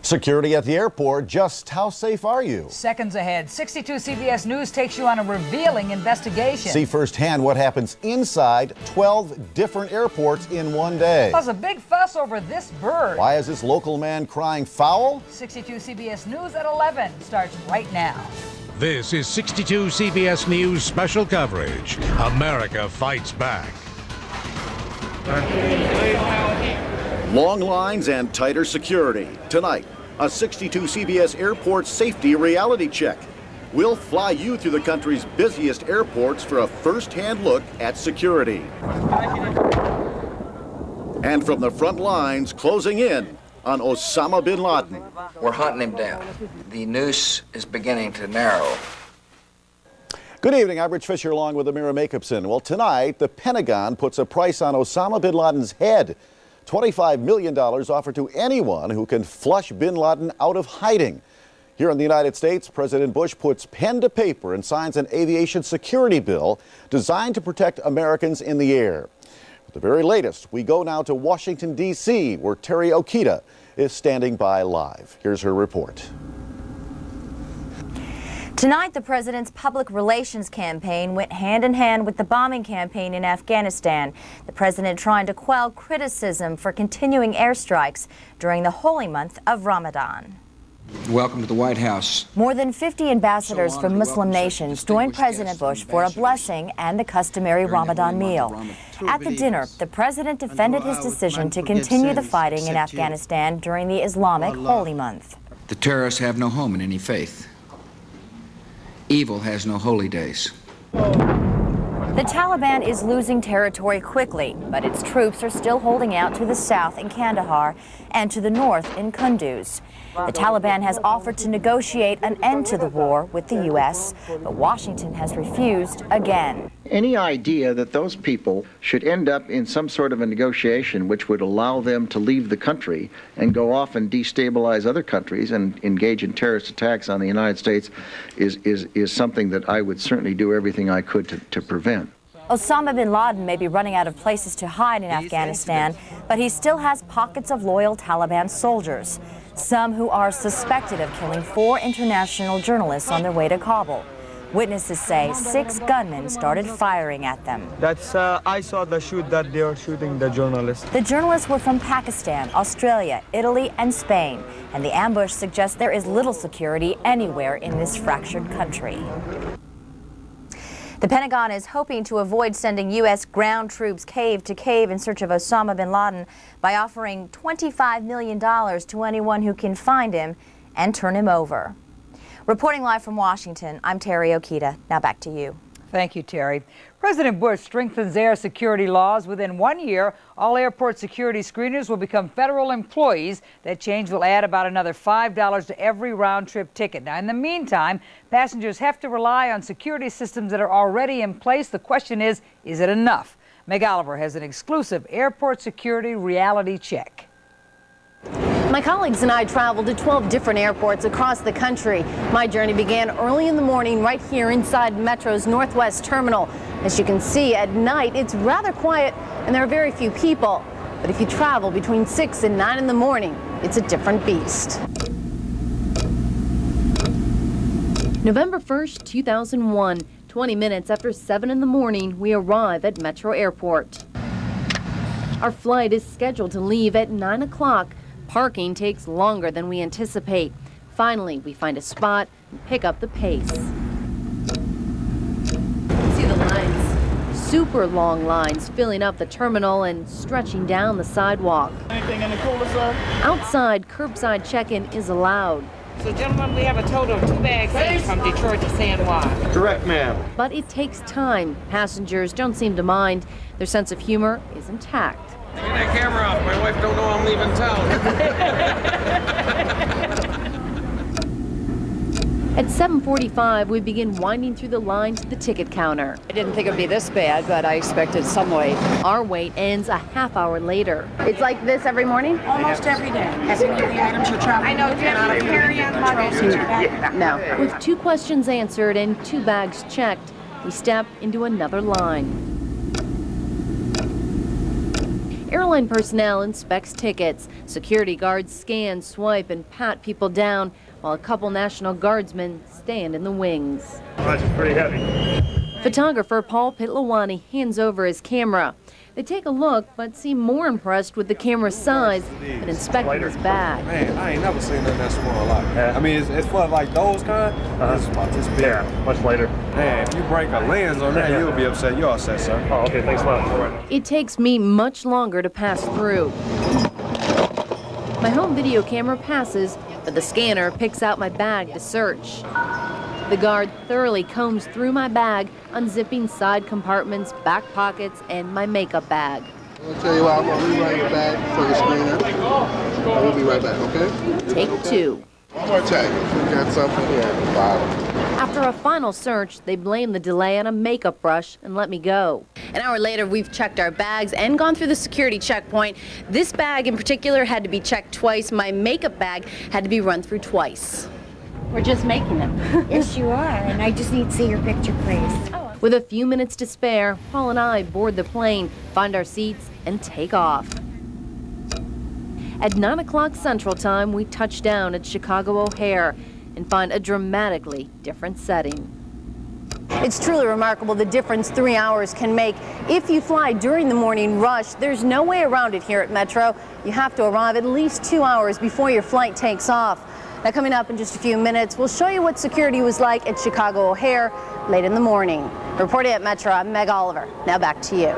Security at the airport, just how safe are you? Seconds ahead, 62 CBS News takes you on a revealing investigation. See firsthand what happens inside 12 different airports in one day. Plus a big fuss over this bird. Why is this local man crying foul? 62 CBS News at 11 starts right now. This is 62 CBS News special coverage. America fights back. Long lines and tighter security. Tonight, a 62 CBS Airport safety reality check. We'll fly you through the country's busiest airports for a first-hand look at security. And from the front lines, closing in on Osama bin Laden. We're hunting him down. The noose is beginning to narrow. Good evening, I'm Rich Fisher along with Amira Jacobson. Well, tonight, the Pentagon puts a price on Osama bin Laden's head. $25 million offered to anyone who can flush bin Laden out of hiding. Here in the United States, President Bush puts pen to paper and signs an aviation security bill designed to protect Americans in the air. With the very latest, we go now to Washington, D.C., where Terry Okita is standing by live. Here's her report. Tonight, the president's public relations campaign went hand in hand with the bombing campaign in Afghanistan. The president trying to quell criticism for continuing airstrikes during the holy month of Ramadan. Welcome to the White House. More than 50 ambassadors from Muslim nations joined President Bush for a blessing and the customary Ramadan meal. At the dinner, the president defended his decision to continue the fighting in Afghanistan during the Islamic holy month. The terrorists have no home in any faith. Evil has no holy days. The Taliban is losing territory quickly, but its troops are still holding out to the south in Kandahar and to the north in Kunduz. The Taliban has offered to negotiate an end to the war with the U.S., but Washington has refused again. Any idea that those people should end up in some sort of a negotiation which would allow them to leave the country and go off and destabilize other countries and engage in terrorist attacks on the United States is something that I would certainly do everything I could to prevent. Osama bin Laden may be running out of places to hide in Afghanistan, but he still has pockets of loyal Taliban soldiers, some who are suspected of killing 4 international journalists on their way to Kabul. Witnesses say 6 gunmen started firing at them. I saw the shoot that they were shooting the journalists. The journalists were from Pakistan, Australia, Italy, and Spain, and the ambush suggests there is little security anywhere in this fractured country. The Pentagon is hoping to avoid sending U.S. ground troops cave to cave in search of Osama bin Laden by offering $25 million to anyone who can find him and turn him over. Reporting live from Washington, I'm Terry Okita. Now back to you. Thank you, Terry. President Bush strengthens air security laws. Within 1 year, all airport security screeners will become federal employees. That change will add about another $5 to every round-trip ticket. Now, in the meantime, passengers have to rely on security systems that are already in place. The question is it enough? Meg Oliver has an exclusive airport security reality check. My colleagues and I traveled to 12 different airports across the country. My journey began early in the morning right here inside Metro's Northwest Terminal. As you can see, at night it's rather quiet and there are very few people. But if you travel between 6 and 9 in the morning, it's a different beast. November 1st, 2001, 20 minutes after 7 in the morning, we arrive at Metro Airport. Our flight is scheduled to leave at 9 o'clock. Parking takes longer than we anticipate. Finally, we find a spot and pick up the pace. See the lines. Super long lines filling up the terminal and stretching down the sidewalk. Anything in the cooler, sir? Outside, curbside check-in is allowed. So, gentlemen, we have a total of 2 bags each from Detroit to San Juan. Correct, ma'am. But it takes time. Passengers don't seem to mind. Their sense of humor is intact. Get that camera off. My wife don't know I'm leaving town. At 7:45, we begin winding through the line to the ticket counter. I didn't think it would be this bad, but I expected some wait. Our wait ends a half hour later. It's like this every morning? Almost every day. Has any of the items you're traveling? I know, do you have any carry-on luggage? No. With 2 questions answered and 2 bags checked, we step into another line. Airline personnel inspects tickets. Security guards scan, swipe, and pat people down, while a couple National Guardsmen stand in the wings. That's pretty heavy. Photographer Paul Pitlawani hands over his camera. They take a look, but seem more impressed with the camera's size than inspecting his bag. Man, I ain't never seen nothing that small. Like, I mean, it's for like those kind. It's about this big. Yeah, much lighter. Man, if you break a lens on that, you'll be upset. You're upset, sir. Oh, okay, thanks a lot. It takes me much longer to pass through. My home video camera passes, but the scanner picks out my bag to search. The guard thoroughly combs through my bag, unzipping side compartments, back pockets, and my makeup bag. I'll tell you what, I'm going to rewrite your bag for the screener. We'll be right back, okay? Take two. One more check. We got something here at the bottom. After a final search, they blame the delay on a makeup brush and let me go. An hour later, we've checked our bags and gone through the security checkpoint. This bag in particular had to be checked twice. My makeup bag had to be run through twice. We're just making them. Yes, you are, and I just need to see your picture, please. With a few minutes to spare, Paul and I board the plane, find our seats, and take off. At 9 o'clock Central Time, we touch down at Chicago O'Hare and find a dramatically different setting. It's truly remarkable the difference 3 hours can make. If you fly during the morning rush, there's no way around it here at Metro. You have to arrive at least 2 hours before your flight takes off. Now, coming up in just a few minutes, we'll show you what security was like at Chicago O'Hare late in the morning. Reporting at Metro, I'm Meg Oliver. Now back to you.